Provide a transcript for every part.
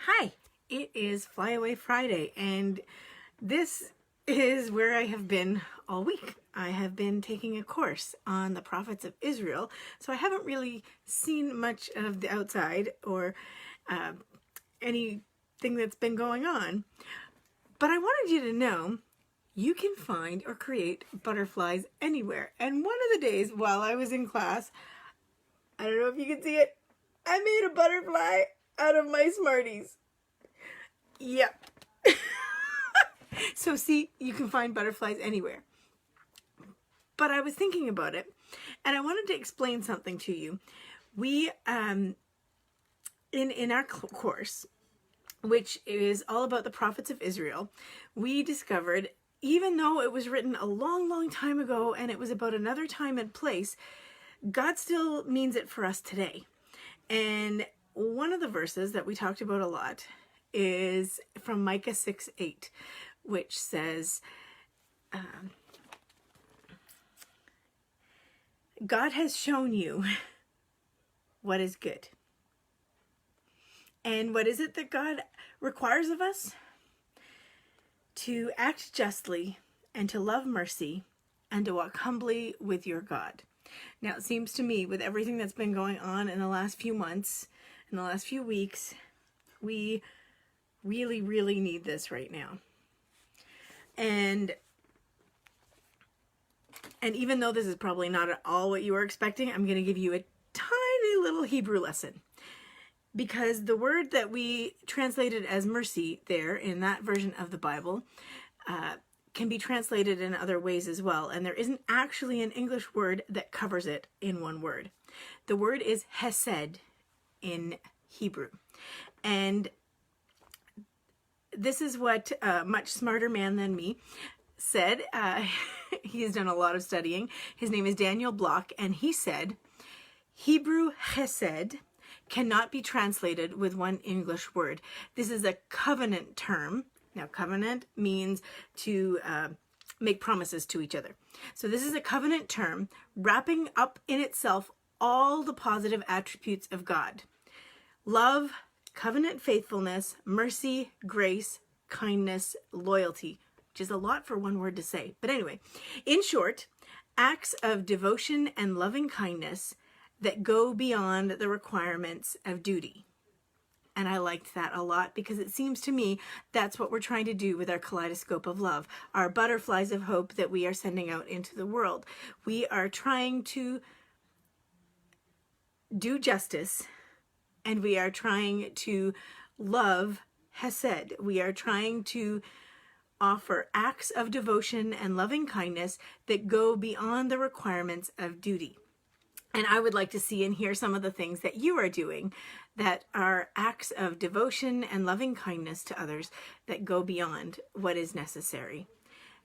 Hi, it is Flyaway Friday, and this is where I have been all week. I have been taking a course on the prophets of Israel, so I haven't really seen much of the outside or anything that's been going on. But I wanted you to know you can find or create butterflies anywhere. And one of the days while I was in class, I don't know if you can see it, I made a butterfly out of my Smarties. Yep. So see, you can find butterflies anywhere. But I was thinking about it, and I wanted to explain something to you. We, in our course, which is all about the prophets of Israel, we discovered, even though it was written a long, long time ago, and it was about another time and place, God still means it for us today. And one of the verses that we talked about a lot is from Micah 6:8, which says, God has shown you what is good. And what is it that God requires of us? To act justly and to love mercy and to walk humbly with your God. Now, it seems to me, with everything that's been going on in the last few months, in the last few weeks, we really, really need this right now. And even though this is probably not at all what you were expecting, I'm going to give you a tiny little Hebrew lesson. Because the word that we translated as mercy there in that version of the Bible can be translated in other ways as well. And there isn't actually an English word that covers it in one word. The word is hesed in Hebrew. And this is what a much smarter man than me said. He has done a lot of studying. His name is Daniel Block, and he said, Hebrew hesed cannot be translated with one English word. This is a covenant term. Now, covenant means to make promises to each other. So this is a covenant term wrapping up in itself all the positive attributes of God. Love, covenant faithfulness, mercy, grace, kindness, loyalty, which is a lot for one word to say. But anyway, in short, acts of devotion and loving kindness that go beyond the requirements of duty. And I liked that a lot because it seems to me that's what we're trying to do with our kaleidoscope of love, our butterflies of hope that we are sending out into the world. We are trying to do justice, and we are trying to love hesed. We are trying to offer acts of devotion and loving kindness that go beyond the requirements of duty. And I would like to see and hear some of the things that you are doing that are acts of devotion and loving kindness to others that go beyond what is necessary.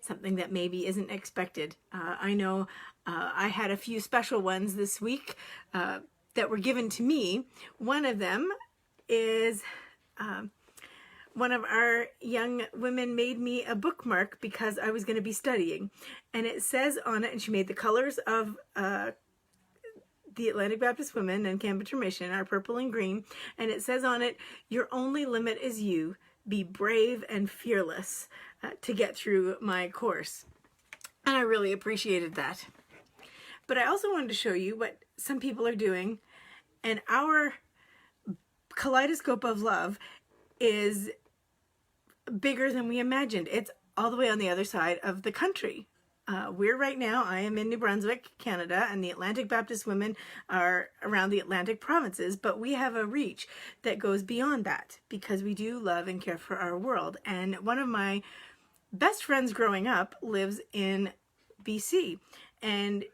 Something that maybe isn't expected. I know I had a few special ones this week that were given to me. One of them is one of our young women made me a bookmark because I was going to be studying. And it says on it, and she made the colors of the Atlantic Baptist Women and Cambridge Mission are purple and green, and it says on it, your only limit is you. Be brave and fearless to get through my course. And I really appreciated that. But I also wanted to show you what some people are doing, and our kaleidoscope of love is bigger than we imagined. It's all the way on the other side of the country. I am in New Brunswick, Canada, and the Atlantic Baptist Women are around the Atlantic provinces, but we have a reach that goes beyond that because we do love and care for our world. And one of my best friends growing up lives in BC, and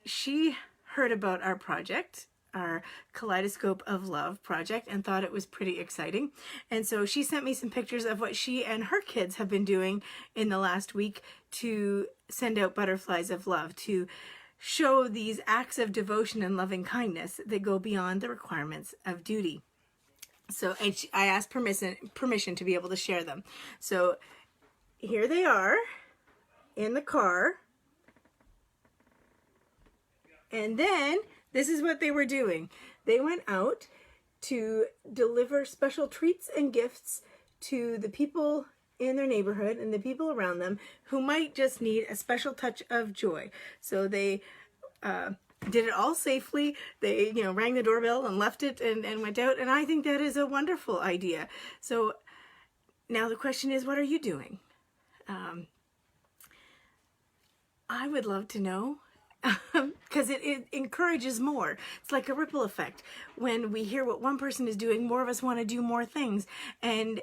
she heard about our project, our Kaleidoscope of Love project, and thought it was pretty exciting. And so she sent me some pictures of what she and her kids have been doing in the last week to send out butterflies of love, to show these acts of devotion and loving kindness that go beyond the requirements of duty. So I asked permission to be able to share them. So here they are in the car. And then this is what they were doing. They went out to deliver special treats and gifts to the people in their neighborhood and the people around them who might just need a special touch of joy. So they did it all safely. They, rang the doorbell and left it and went out. And I think that is a wonderful idea. So now the question is, what are you doing? I would love to know, because it encourages more. It's like a ripple effect. When we hear what one person is doing, more of us want to do more things. And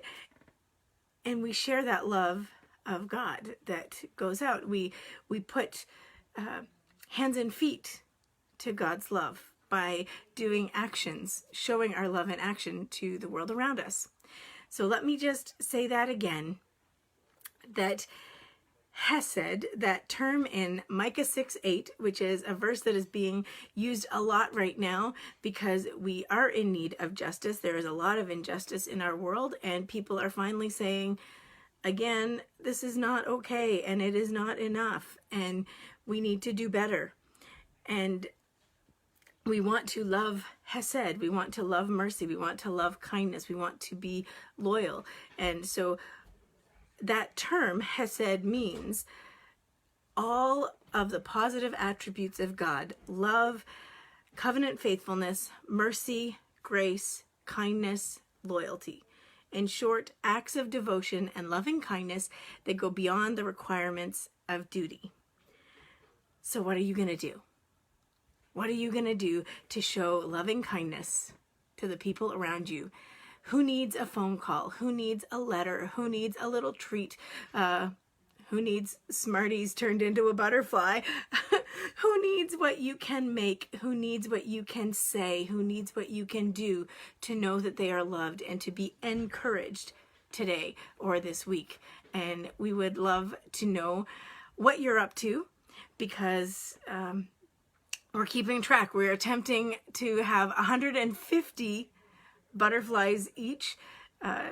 we share that love of God that goes out. We put hands and feet to God's love by doing actions, showing our love in action to the world around us. So let me just say that again, that Hesed, that term in Micah 6:8, which is a verse that is being used a lot right now because we are in need of justice. There is a lot of injustice in our world, and people are finally saying, again, this is not okay, and it is not enough, and we need to do better. And we want to love Hesed, we want to love mercy, we want to love kindness, we want to be loyal. And so that term, Hesed, means all of the positive attributes of God: love, covenant faithfulness, mercy, grace, kindness, loyalty. In short, acts of devotion and loving kindness that go beyond the requirements of duty. So what are you going to do? What are you going to do to show loving kindness to the people around you? Who needs a phone call? Who needs a letter? Who needs a little treat? Who needs Smarties turned into a butterfly? Who needs what you can make? Who needs what you can say? Who needs what you can do to know that they are loved and to be encouraged today or this week? And we would love to know what you're up to, because we're keeping track. We're attempting to have 150 butterflies each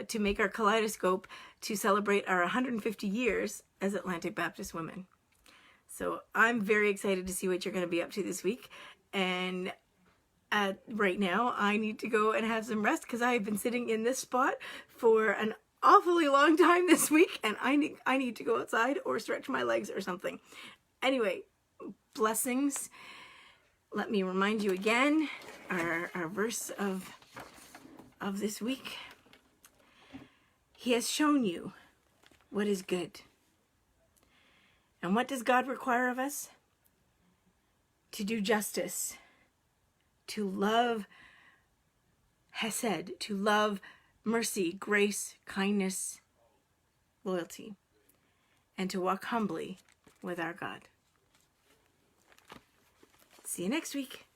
to make our kaleidoscope to celebrate our 150 years as Atlantic Baptist women. So I'm very excited to see what you're going to be up to this week. And right now, I need to go and have some rest because I have been sitting in this spot for an awfully long time this week, and I need to go outside or stretch my legs or something. Anyway, blessings. Let me remind you again, our verse of this week. He has shown you what is good. And what does God require of us? To do justice, to love Hesed, to love mercy, grace, kindness, loyalty, and to walk humbly with our God. See you next week.